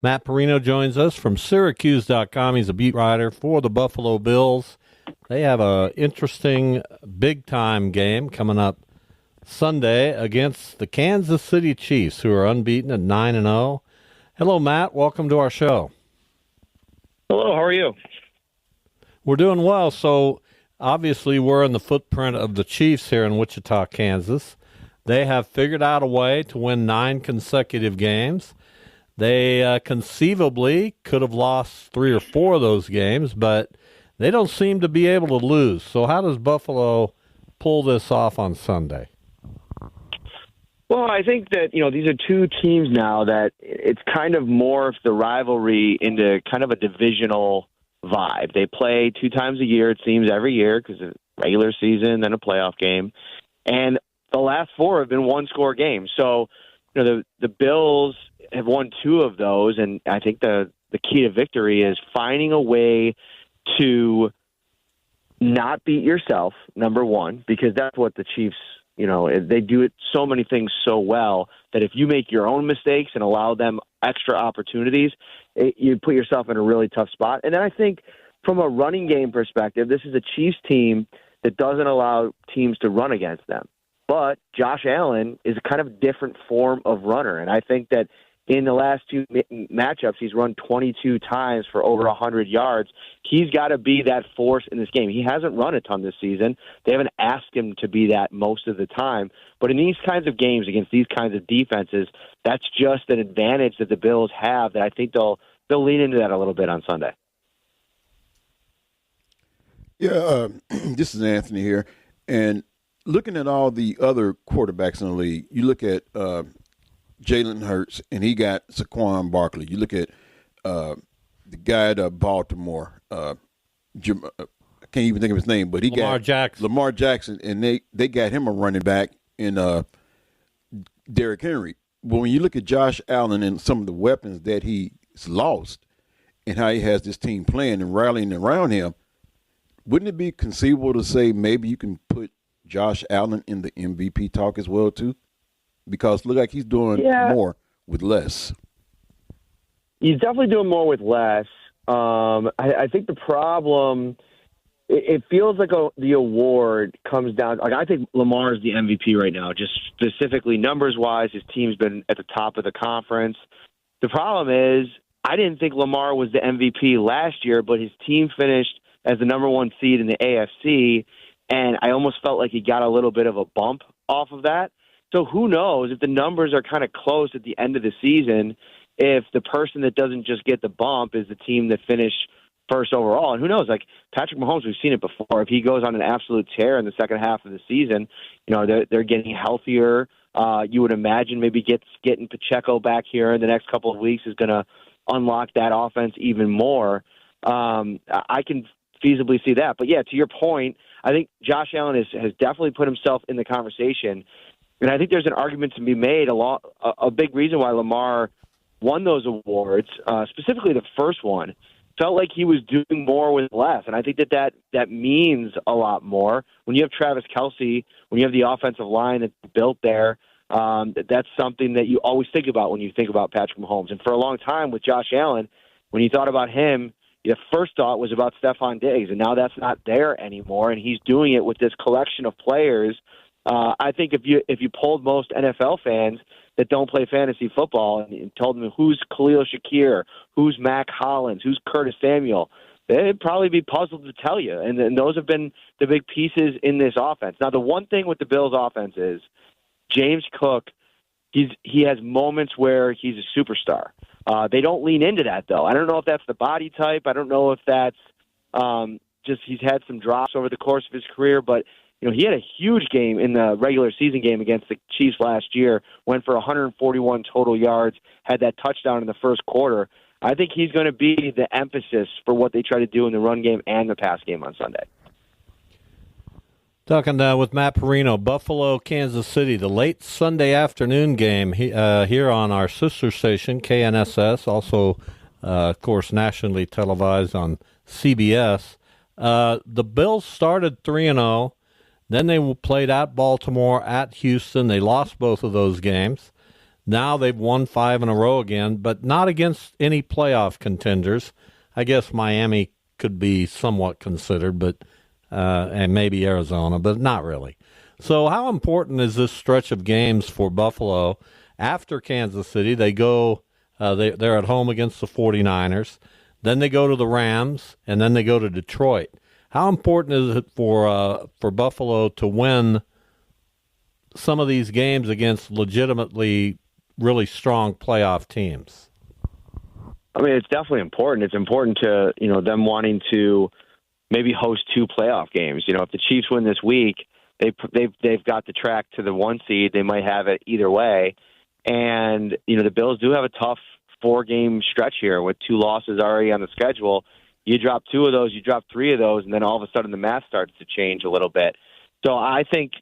Matt Parrino joins us from Syracuse.com. He's a beat writer for the Buffalo Bills. They have a interesting big-time game coming up Sunday against the Kansas City Chiefs, who are unbeaten at 9-0. Hello, Matt. Welcome to our show. Hello. How are you? We're doing well. So, obviously, we're in the footprint of the Chiefs here in Wichita, Kansas. They have figured out a way to win 9 consecutive games. They conceivably could have lost 3 or 4 of those games, but they don't seem to be able to lose. So how does Buffalo pull this off on Sunday? Well, I think that, these are two teams now that it's kind of morphed the rivalry into kind of a divisional vibe. They play 2 times a year, it seems, every year because of regular season, then a playoff game. And the last 4 have been one-score games. So, the Bills have won 2 of those, and I think the key to victory is finding a way to not beat yourself, number one, because that's what the Chiefs, they do it so many things so well that if you make your own mistakes and allow them extra opportunities, you put yourself in a really tough spot. And then I think from a running game perspective, this is a Chiefs team that doesn't allow teams to run against them. But Josh Allen is a kind of different form of runner, and I think that in the last 2 matchups, he's run 22 times for over 100 yards. He's got to be that force in this game. He hasn't run a ton this season. They haven't asked him to be that most of the time. But in these kinds of games against these kinds of defenses, that's just an advantage that the Bills have that I think they'll lean into that a little bit on Sunday. Yeah, this is Anthony here. And looking at all the other quarterbacks in the league, you look at Jalen Hurts, and he got Saquon Barkley. You look at the guy at Baltimore, I can't even think of his name, but he got Lamar Jackson, and they got him a running back in Derrick Henry. But when you look at Josh Allen and some of the weapons that he's lost and how he has this team playing and rallying around him, wouldn't it be conceivable to say maybe you can put Josh Allen in the MVP talk as well, too? Because look like he's doing more with less. He's definitely doing more with less. I think the problem, it feels like the award comes down. Like I think Lamar is the MVP right now, just specifically numbers-wise. His team's been at the top of the conference. The problem is I didn't think Lamar was the MVP last year, but his team finished as the number 1 seed in the AFC, and I almost felt like he got a little bit of a bump off of that. So who knows if the numbers are kind of close at the end of the season, if the person that doesn't just get the bump is the team that finished first overall. And who knows, like Patrick Mahomes, we've seen it before. If he goes on an absolute tear in the second half of the season, they're getting healthier. You would imagine maybe getting Pacheco back here in the next couple of weeks is going to unlock that offense even more. I can feasibly see that. But, yeah, to your point, I think Josh Allen has definitely put himself in the conversation. And I think there's an argument to be made, a big reason why Lamar won those awards, specifically the first one, felt like he was doing more with less. And I think that means a lot more. When you have Travis Kelce, when you have the offensive line that's built there, that's something that you always think about when you think about Patrick Mahomes. And for a long time with Josh Allen, when you thought about him, the first thought was about Stephon Diggs, and now that's not there anymore, and he's doing it with this collection of players. I think if you polled most NFL fans that don't play fantasy football and told them who's Khalil Shakir, who's Mac Hollins, who's Curtis Samuel, they'd probably be puzzled to tell you. And those have been the big pieces in this offense. Now, the one thing with the Bills' offense is James Cook, he has moments where he's a superstar. They don't lean into that, though. I don't know if that's the body type. I don't know if that's just he's had some drops over the course of his career, but he had a huge game in the regular season game against the Chiefs last year, went for 141 total yards, had that touchdown in the first quarter. I think he's going to be the emphasis for what they try to do in the run game and the pass game on Sunday. Talking with Matt Parrino, Buffalo, Kansas City, the late Sunday afternoon game here on our sister station, KNSS, also, of course, nationally televised on CBS. The Bills started 3-0. Then they played at Baltimore, at Houston. They lost both of those games. Now they've won 5 in a row again, but not against any playoff contenders. I guess Miami could be somewhat considered, but and maybe Arizona, but not really. So how important is this stretch of games for Buffalo? After Kansas City, they go they're at home against the 49ers. Then they go to the Rams, and then they go to Detroit. How important is it for Buffalo to win some of these games against legitimately really strong playoff teams? I mean, it's definitely important. It's important to, them wanting to maybe host 2 playoff games. If the Chiefs win this week, they've got the track to the 1 seed. They might have it either way. And, the Bills do have a tough 4-game stretch here with 2 losses already on the schedule. You drop 2 of those, you drop 3 of those, and then all of a sudden the math starts to change a little bit. So I think,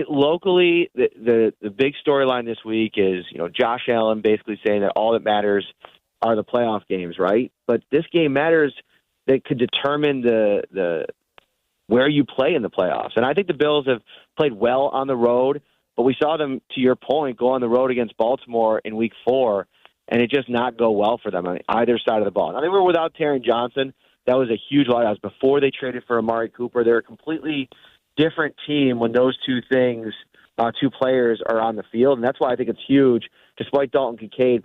locally, the big storyline this week is, Josh Allen basically saying that all that matters are the playoff games, right? But this game matters that could determine the where you play in the playoffs. And I think the Bills have played well on the road, but we saw them, to your point, go on the road against Baltimore in Week 4, and it just not go well for them on either side of the ball. Now, they were without Taron Johnson. That was a huge loss. That was before they traded for Amari Cooper. They're a completely different team when those 2 players are on the field, and that's why I think it's huge, despite Dalton Kincaid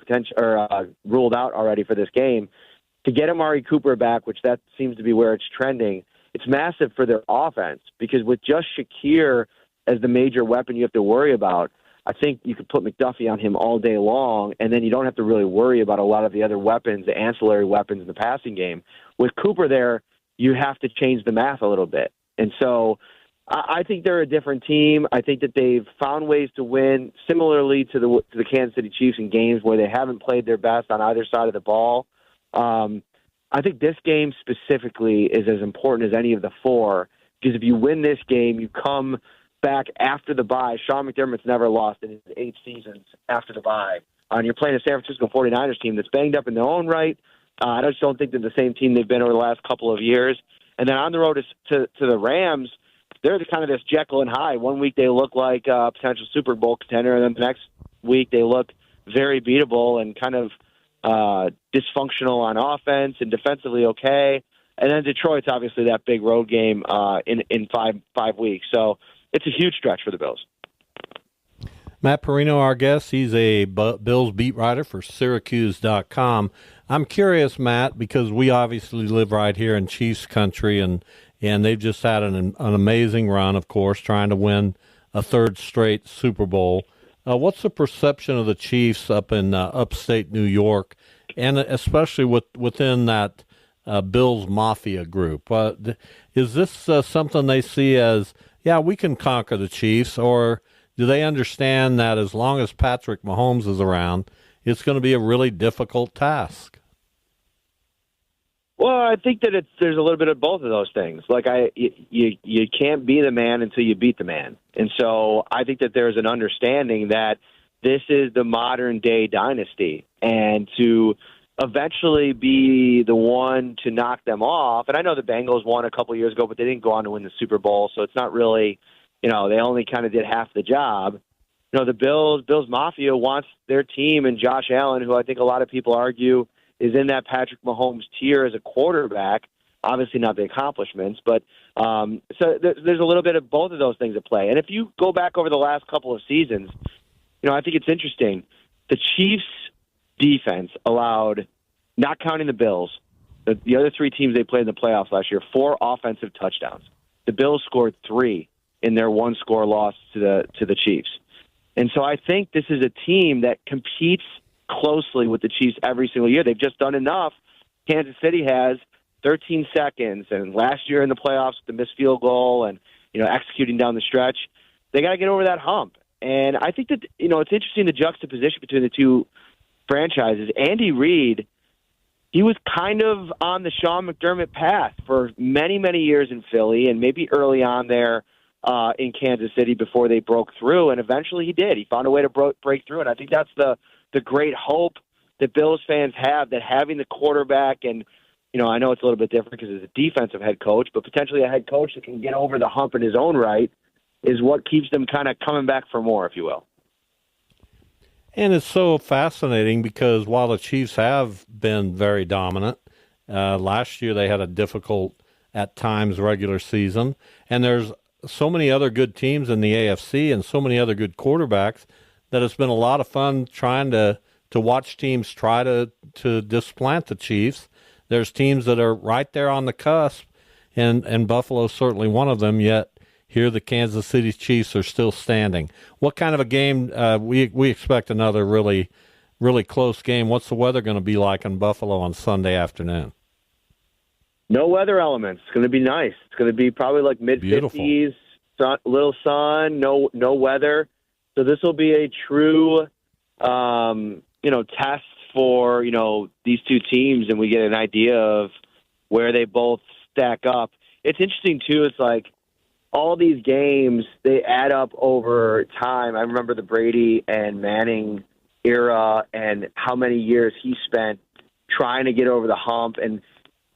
ruled out already for this game, to get Amari Cooper back, which that seems to be where it's trending. It's massive for their offense because with just Shakir as the major weapon you have to worry about, I think you could put McDuffie on him all day long, and then you don't have to really worry about a lot of the other weapons, the ancillary weapons in the passing game. With Cooper there, you have to change the math a little bit. And so I think they're a different team. I think that they've found ways to win, similarly to the Kansas City Chiefs in games where they haven't played their best on either side of the ball. I think this game specifically is as important as any of the 4 because if you win this game, you come back after the bye. Sean McDermott's never lost in his 8 seasons after the bye. And you're playing a San Francisco 49ers team that's banged up in their own right. I just don't think they're the same team they've been over the last couple of years. And then on the road to the Rams, they're the kind of this Jekyll and Hyde. One week they look like a potential Super Bowl contender, and then the next week they look very beatable and kind of dysfunctional on offense and defensively okay. And then Detroit's obviously that big road game in 5 weeks. So it's a huge stretch for the Bills. Matt Parrino, our guest, he's a Bills beat writer for Syracuse.com. I'm curious, Matt, because we obviously live right here in Chiefs country, and they've just had an amazing run, of course, trying to win a 3rd straight Super Bowl. What's the perception of the Chiefs up in upstate New York, and especially within that Bills Mafia group? Is this something they see as, yeah, we can conquer the Chiefs, or do they understand that as long as Patrick Mahomes is around, it's going to be a really difficult task? Well, I think that there's a little bit of both of those things. Like you can't be the man until you beat the man, and so I think that there's an understanding that this is the modern day dynasty, and to eventually be the one to knock them off. And I know the Bengals won a couple years ago, but they didn't go on to win the Super Bowl, so it's not really, they only kind of did half the job. The Bills Mafia wants their team and Josh Allen, who I think a lot of people argue is in that Patrick Mahomes tier as a quarterback. Obviously not the accomplishments, but so there's a little bit of both of those things at play. And if you go back over the last couple of seasons, I think it's interesting. The Chiefs' defense allowed, not counting the Bills, the other 3 teams they played in the playoffs last year, 4 offensive touchdowns. The Bills scored 3 in their 1-score loss to the Chiefs. And so I think this is a team that competes closely with the Chiefs every single year. They've just done enough. Kansas City has 13 seconds, and last year in the playoffs, the missed field goal and executing down the stretch, they got to get over that hump. And I think that it's interesting the juxtaposition between the 2 franchises. Andy Reid, he was kind of on the Sean McDermott path for many, many years in Philly, and maybe early on there in Kansas City before they broke through, and eventually he did. He found a way to break through, and I think that's the great hope that Bills fans have, that having the quarterback, and I know it's a little bit different because it's a defensive head coach, but potentially a head coach that can get over the hump in his own right is what keeps them kind of coming back for more, if you will. And it's so fascinating because while the Chiefs have been very dominant, last year they had a difficult, at times, regular season. And there's so many other good teams in the AFC and so many other good quarterbacks that it's been a lot of fun trying to watch teams try to displant the Chiefs. There's teams that are right there on the cusp, and Buffalo's certainly one of them, yet here the Kansas City Chiefs are still standing. What kind of a game? We expect another really, really close game. What's the weather going to be like in Buffalo on Sunday afternoon? No weather elements. It's going to be nice. It's going to be probably like mid-50s, little sun, no weather. So this will be a true, test for, these two teams, and we get an idea of where they both stack up. It's interesting, too. It's like all these games, they add up over time. I remember the Brady and Manning era and how many years he spent trying to get over the hump. And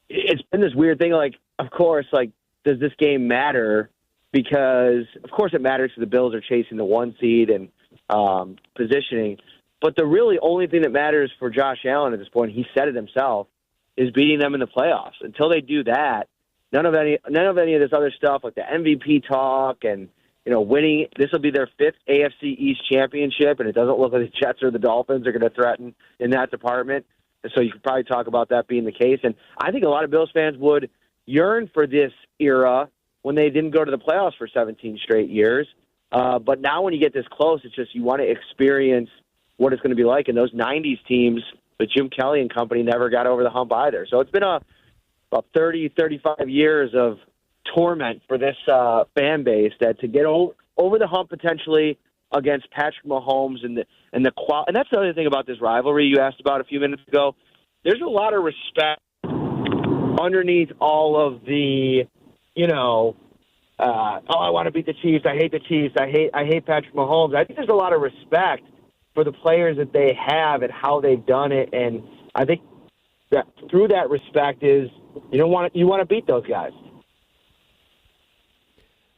it's been this weird thing, like, of course, like, does this game matter? Because, of course, it matters because the Bills are chasing the 1 seed and positioning. But the really only thing that matters for Josh Allen at this point, he said it himself, is beating them in the playoffs. Until they do that, none of any of this other stuff, like the MVP talk and, winning. This will be their 5th AFC East championship, and it doesn't look like the Jets or the Dolphins are going to threaten in that department. And so you could probably talk about that being the case. And I think a lot of Bills fans would yearn for this era when they didn't go to the playoffs for 17 straight years. But now when you get this close, it's just you want to experience what it's going to be like. And those 90s teams, but Jim Kelly and company never got over the hump either. So it's been about 30, 35 years of torment for this fan base that to get over the hump potentially against Patrick Mahomes and that's the other thing about this rivalry you asked about a few minutes ago. There's a lot of respect underneath all of the, I want to beat the Chiefs. I hate the Chiefs. I hate Patrick Mahomes. I think there's a lot of respect for the players that they have and how they've done it. And I think that through that respect is you want to beat those guys.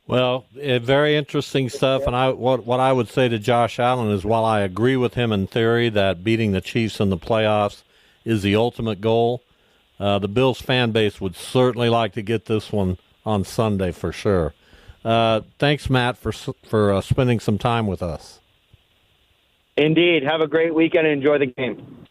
Well, very interesting stuff. And what I would say to Josh Allen is, while I agree with him in theory that beating the Chiefs in the playoffs is the ultimate goal, the Bills fan base would certainly like to get this one on Sunday for sure. Thanks, Matt, for spending some time with us. Indeed. Have a great weekend and enjoy the game.